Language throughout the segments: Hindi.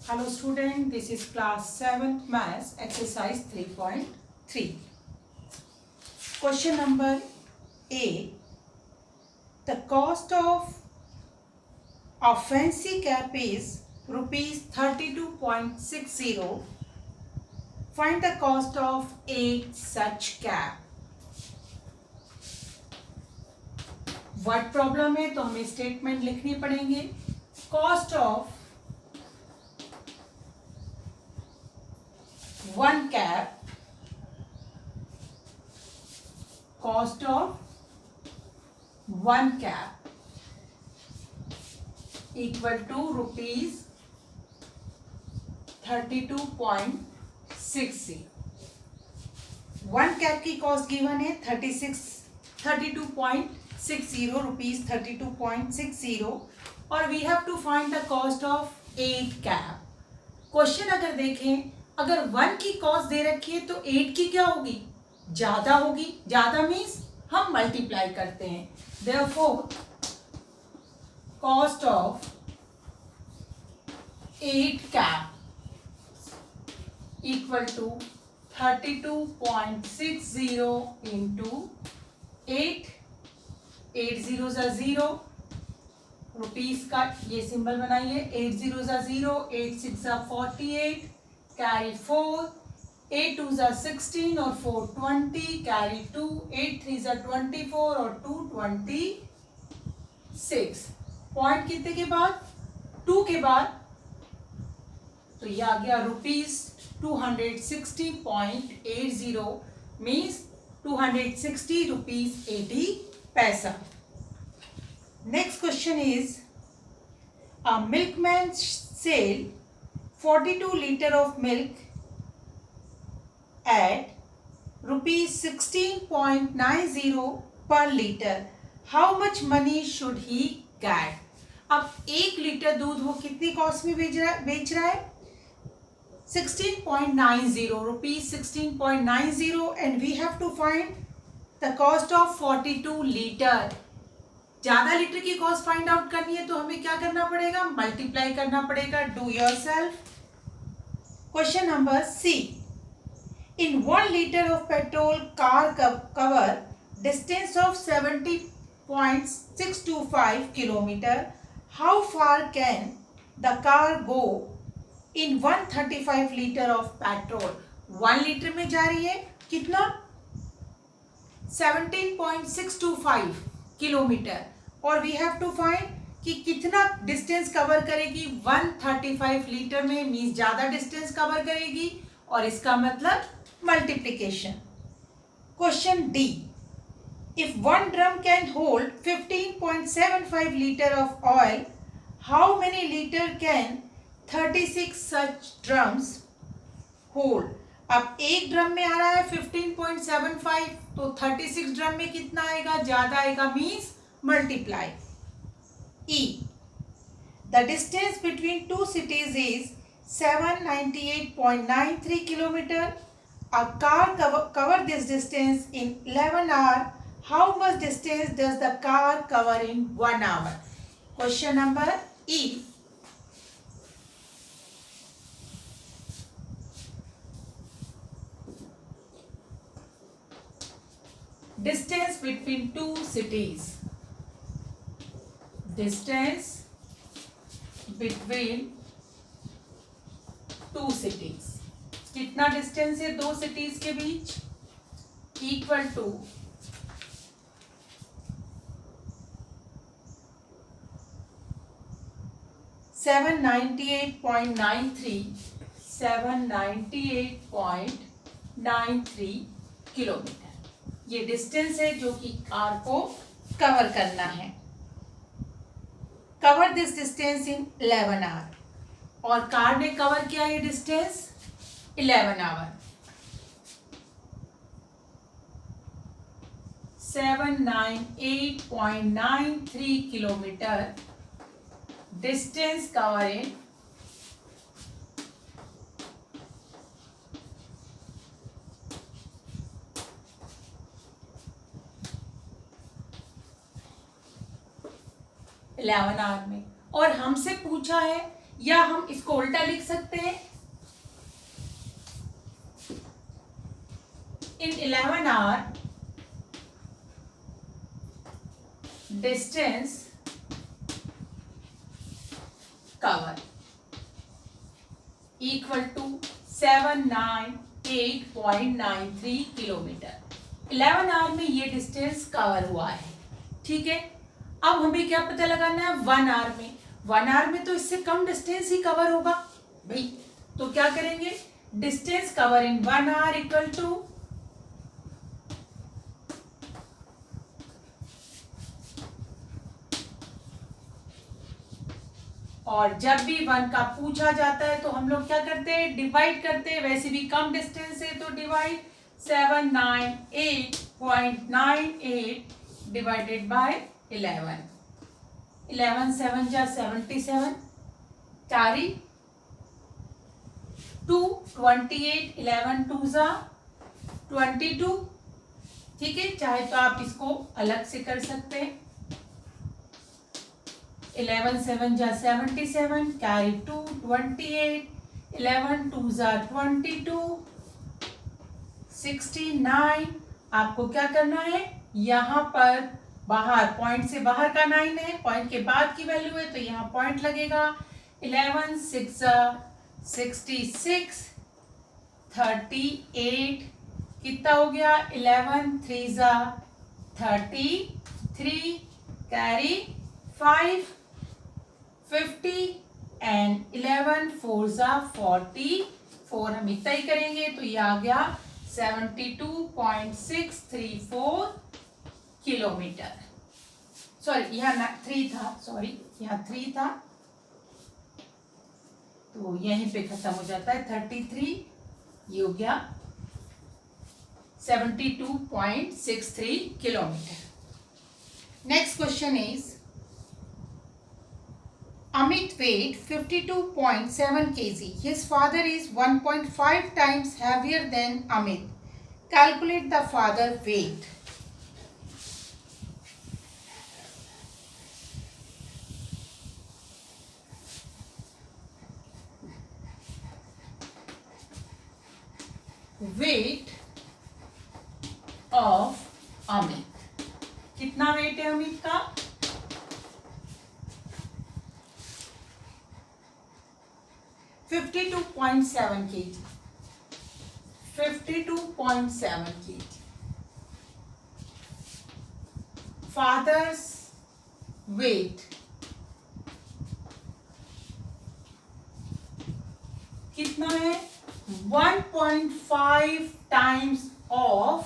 Hello student, this is class 7th maths exercise 3.3. Question number A. The cost of a fancy cap is rupees 32.60. Find the cost of 8 such cap. Word problem है तो हमें स्टेटमेंट लिखनी पड़ेंगे. Cost of one cap, cost of one cap equal to rupees 32.60. One cap की कॉस्ट गिवन है 32.60 रुपीज 32.60 और we have to find the cost of 8 cap. Question अगर देखें, अगर 1 की कॉस्ट दे रखी है तो 8 की क्या होगी, ज्यादा होगी. ज्यादा मीन्स हम मल्टीप्लाई करते हैं. Therefore cost of 8 cap equal to 32.60 into 8. 8 zero ज़ा 0 रुपीज का ये सिंबल बनाइए. 8 जीरो ज़ा 0, 8 6 ज़ा 48, कैरी 4, 8 2 ज़ा 16 और 4 20, कैरी 2, 8 3 ज़ा 24 और 2 26. पॉइंट कितने के बाद, 2 के बाद, तो ये आ गया रुपीज 260.80 मीन्स 260 रुपीज 80 पैसा. Next question is a milkman sell 42 liter of milk at rupees 16.90 per liter. How much money should he get? अब 1 लीटर दूध वो कितनी कॉस्ट में बेच रहा है 16.90 rupees 16.90 and we have to find the cost of 42 litre. ज्यादा लीटर की कॉस्ट फाइंड आउट करनी है तो हमें क्या करना पड़ेगा, मल्टीप्लाई करना पड़ेगा. Do yourself. Question number C. In 1 litre of petrol car cover distance of 70.625 kilometre. How far can the car go in 135 litre of petrol. 1 litre में जा रही है कितना 17.625 किलोमीटर और वी हैव टू फाइंड कि कितना डिस्टेंस कवर करेगी 135 लीटर में, मीन्स ज्यादा डिस्टेंस कवर करेगी और इसका मतलब multiplication. Question D. If 1 drum can hold 15.75 litre of oil, how many litre can 36 such drums hold. अब एक ड्रम में आ रहा है 15.75 तो 36 ड्रम में कितना आएगा, ज्यादा आएगा, means multiply. E. The distance between 2 cities is 798.93 kilometre. A car cover this distance in 11 hours. How much distance does the car cover in 1 hour? Question number E. Distance between 2 cities. Distance between 2 cities. कितना डिस्टेंस है 2 सिटीज के बीच, इक्वल टू 798.93 किलोमीटर. ये डिस्टेंस है जो कि कार को कवर करना है. Cover this distance in 11 hour और कार ने कवर किया ये distance 11 hour. 798.93 kilometre distance cover in 11 hour में. और हमसे पूछा है या हम इसको उल्टा लिख सकते हैं, in 11 hour distance cover equal to 798.93 kilometre. 11 hour में ये डिस्टेंस कवर हुआ है, ठीक है। अब हमें क्या पता लगाना है 1 आवर में। 1 आवर में तो इससे कम डिस्टेंस ही कवर होगा भाई, तो क्या करेंगे, distance cover in 1 hour equal to और जब भी 1 का पूछा जाता है तो हम लोग क्या करते हैं, डिवाइड करते हैं। वैसे भी कम डिस्टेंस है तो डिवाइड 798.98 डिवाइडेड बाय 11। 11 7 जा 77, कैरी 2 28, 11 2 जा 22, ठीक है। चाहे तो आप इसको अलग से कर सकते हैं। 11 7 जा 77, कैरी 2 28, 11 2 जा 22, 69। आपको क्या करना है, यहाँ पर बाहर पॉइंट से बाहर का 9 है, पॉइंट के बाद की वैल्यू है तो यहाँ पॉइंट लगेगा। 11 6 जा 66, 38 कितना हो गया, 11 3 जा 33, कैरी 5 50 एंड 11 4 जा 44, हम इतना ही करेंगे तो ये आ गया 72.634 किलोमीटर। सॉरी यहाँ 3 था, सॉरी यहाँ 3 था तो यहीं पे खत्म हो जाता है 33, ये हो गया 72.63 kilometre. Next question is Amit weighed 52.7 kg. His father is 1.5 times heavier than Amit. Calculate the father weight. Weight of Amit. कितना वेट है अमित का, 52.7 kg, 52.7 kg। Father's weight कितना है, 1.5 times of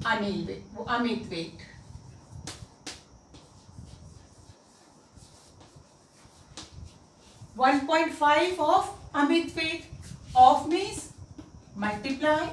Amit weight. One 1.5 of Amit weight, of means multiply.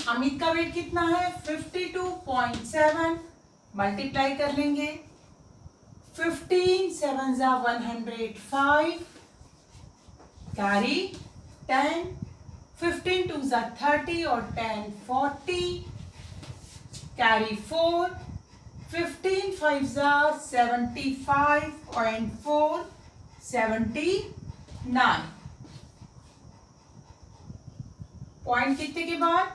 Amit का वेट कितना है 52.7, मल्टीप्लाई कर लेंगे 15 7 जा 105, कैरी 10, 15 2 जा 30 और 10 40, कैरी 4, 15 5 जा 75.4, 79। पॉइंट कितने के बाद,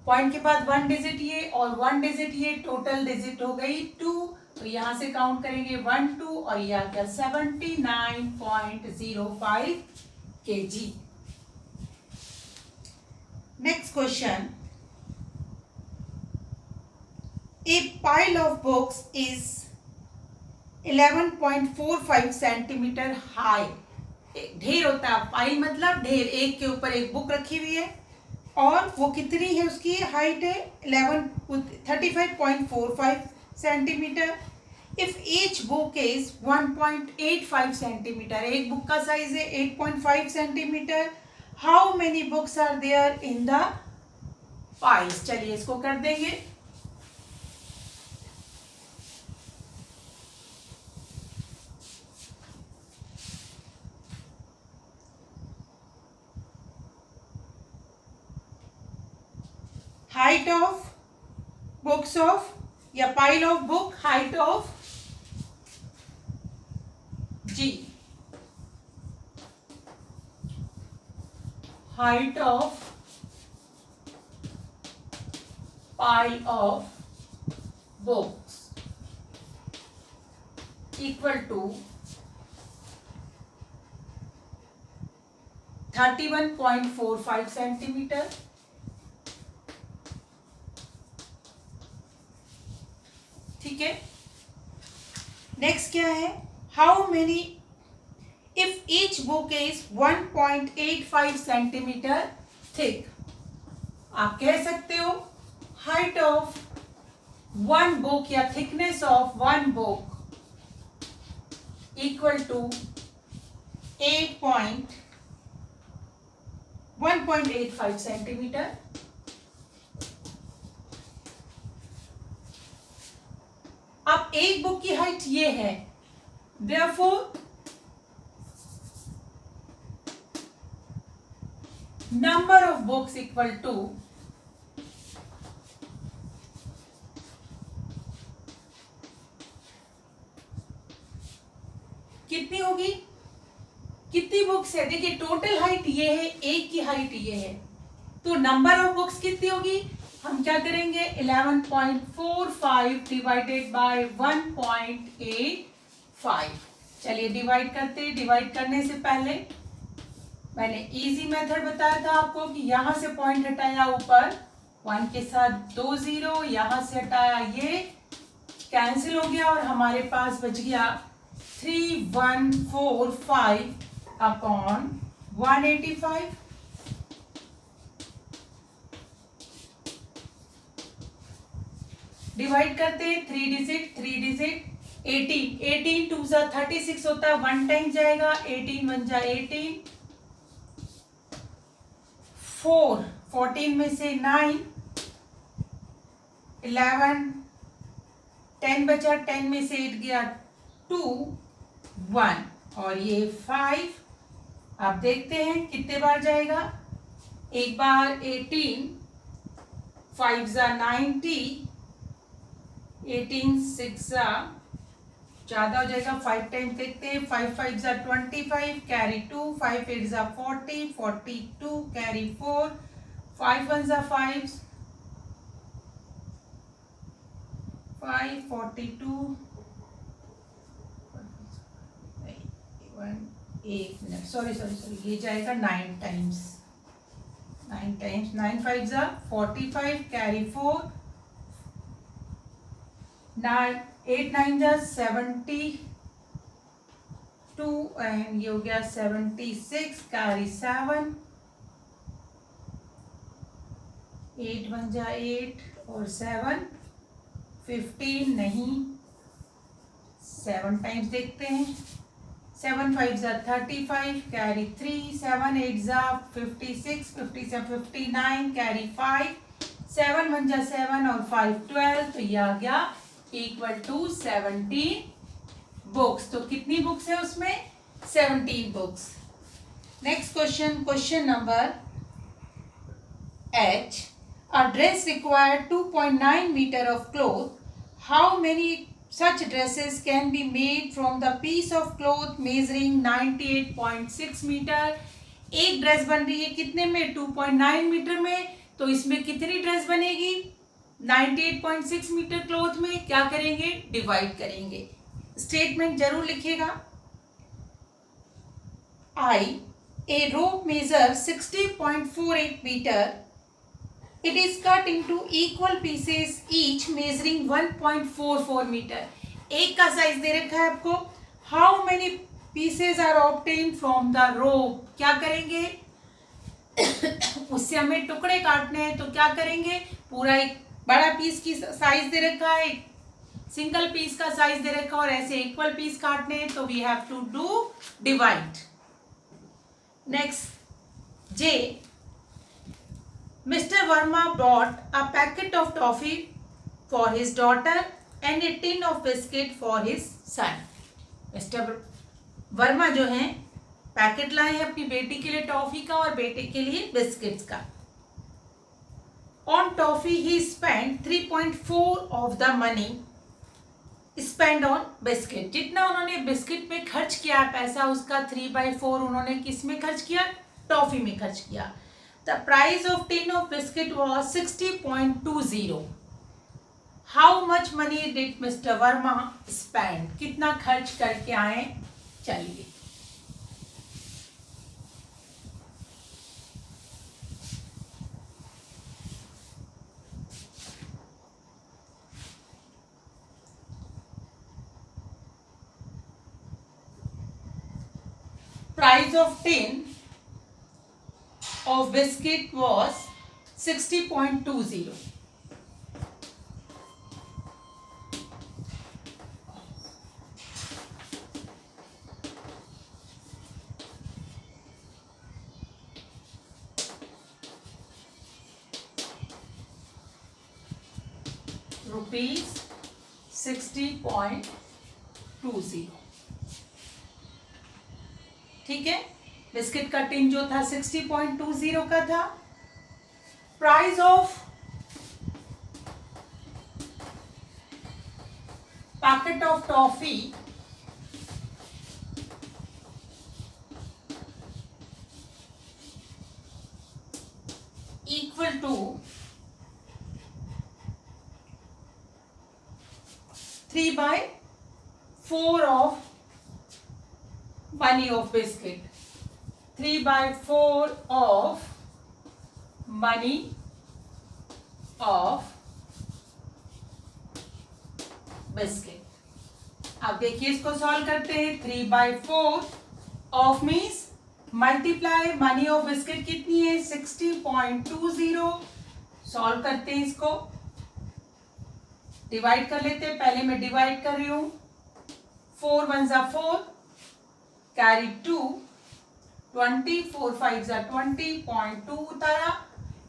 पॉइंट के बाद 1 डिजिट ये और 1 डिजिट ये, टोटल डिजिट हो गई 2, तो यहां से काउंट करेंगे 1 2 और ये आ गया 79.05 kg। Next question, A pile of books is 11.45 centimetre high. ढेर होता है, पाइल मतलब ढेर, एक के ऊपर एक बुक रखी हुई है और वो कितनी है, उसकी हाइट है 35.45 centimetre. If each book is 1.85 centimetre, एक बुक का साइज है 8.5 centimetre, how many books are there in the piles. चलिए इसको कर देंगे। हाइट ऑफ बुक्स ऑफ या pile of book, height of जी height of pile of books equal to 31.45 centimetre. ठीक है. नेक्स्ट क्या है? How many if each book is 1.85 centimetre thick. आप कह सकते हो हाइट ऑफ वन बुक या thickness of one book equal to 1.85 centimetre. अब एक बुक की हाइट ये है, therefore number of books equal to कितनी होगी? कितनी बुक्स है? देखिए टोटल हाइट ये है, एक की हाइट ये है, तो नंबर ऑफ बुक्स कितनी होगी? हम क्या करेंगे? 11.45 डिवाइडेड बाय 1.85. चलिए डिवाइड करते हैं. डिवाइड करने से पहले मैंने इजी मेथड बताया था आपको कि यहां से पॉइंट हटाया ऊपर 1 के साथ 2 0, यहां से हटाया ये कैंसिल हो गया और हमारे पास बच गया 3145 अपॉन 185. डिवाइड करते हैं 3 डिजिट 18 2 सा 36 होता है, 1 टाइम जाएगा, 18 1 जा 18, 4 14 में से 9, 11 10 बचा, 10 में से 8 गया 2 1 और ये 5. आप देखते हैं कितने बार जाएगा? एक बार 18, 5 जा 90, 18 6 जा ज्यादा हो जाएगा, 5 टाइम देखते हैं. 5 5 जा 25 कैरी 2, 5 8 जा 40 42 कैरी 4, 5 1 जा 5 42 एक मिनट, सॉरी ये जाएगा 9 टाइम्स. 9 5 जा 45 कैरी 4, 8 9 जा 72 एंड ये हो गया 76 कैरी 7, 8 1 जा 8 और 7 15 नहीं, 7 टाइम्स देखते हैं. 7 5 जा 35 कैरी 3, 7 8 जा 56 50 से 59 कैरी 5, 7 1 जा 7 और 5 12, तो ये आ गया इक्वल टू 17 बुक्स. तो कितनी बुक्स है उसमें? 17 books. Next question number H. A dress required 2.9 meter of cloth. How many such dresses can be made from the piece of cloth measuring 98.6 meter? एक ड्रेस बन रही है कितने में? 2.9 मीटर में. तो इसमें कितनी ड्रेस बनेगी? 98.6 मीटर क्लॉथ में. क्या करेंगे? डिवाइड करेंगे. स्टेटमेंट जरूर लिखिएगा. I, a rope measures 60.48 meter. It is cut into equal pieces each measuring 1.44 meter. एक का साइज दे रखा है आपको. How many pieces are obtained from the rope? क्या करेंगे? उससे हमें टुकड़े काटने हैं, तो क्या करेंगे? पूरा एक बड़ा पीस की साइज दे रखा है, सिंगल पीस का साइज दे रखा और ऐसे इक्वल पीस काटने हैं, तो we have to do divide. Next J. Mr. Verma bought a packet of toffee for his daughter and a tin of biscuit for his son. Mr. Verma जो हैं पैकेट लाए हैं अपनी बेटी के लिए टॉफी का और बेटे के लिए बिस्किट्स का. On toffee he spent 3.4 of the money spent on biscuit. जितना उन्होंने बिस्किट में खर्च किया पैसा, उसका 3/4 उन्होंने किस में खर्च किया? टॉफी में खर्च किया. The price of tin of biscuit was 60.20. How much money did Mr. Verma spend? कितना खर्च करके आए? चलिए price of tin of biscuit was 60.20. Rupees 60.20. ठीक है, बिस्किट का टिन जो था 60.20 का था. Price of packet of toffee equal to 3/4 of money of biscuit. 3/4 of money of biscuit. अब देखिए इसको सॉल्व करते हैं. 3/4 of means multiply money of biscuit कितनी है 60.20. सॉल्व करते हैं इसको, डिवाइड कर लेते हैं. पहले मैं डिवाइड कर रही हूं. 4 1 जा 4, कैरी 2, 20, 4 5 जा 20.2 उतारा,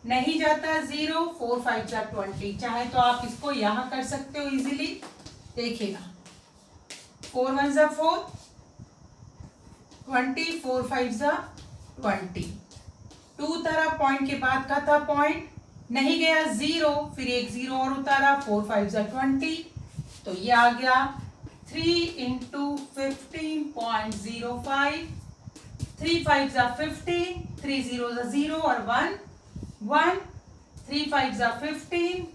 नहीं जाता 0, 4 5 जा 20. चाहे तो आप इसको यहां कर सकते हो इजीली. देखिएगा 4 1 जा 4, 20, 4 5 जा 20, 2 उतारा, पॉइंट के बाद का था पॉइंट, नहीं गया 0, फिर एक 0 और उतारा, 4 5 जा 20, तो ये आ गया 3 into 15.05, 3 5 जा 15, 3 0 जा 0 और 1 1, 3 5 जा 15,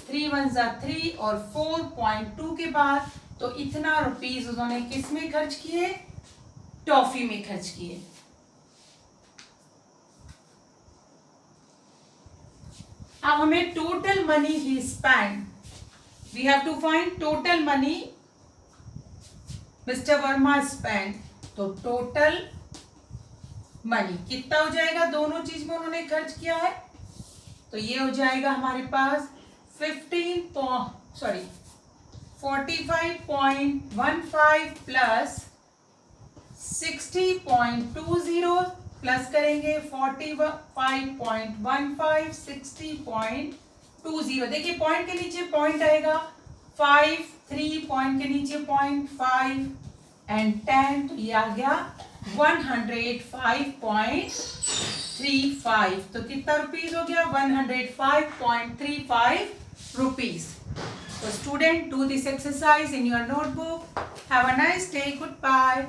3 1 जा 3 और 4.2 के बाद तो इतना रुपीज उन्होंने किस में खर्च किए? टॉफी में खर्च किए. अब हमें टोटल मनी ही spend, we have to find total money mister Verma spend. तो टोटल मनी कितना हो जाएगा? दोनों चीज में उन्होंने खर्च किया है, तो ये हो जाएगा हमारे पास 45.15 प्लस 60.20 प्लस करेंगे 45.15 60.20. देखिए पॉइंट के नीचे पॉइंट आएगा 5, 3 पॉइंट के नीचे पॉइंट 5 एंड 10, तो ये आ गया 105.35. तो कितना रुपीज हो गया? 105.35 rupees. So student, do this exercise in your notebook. Have a nice day. Goodbye.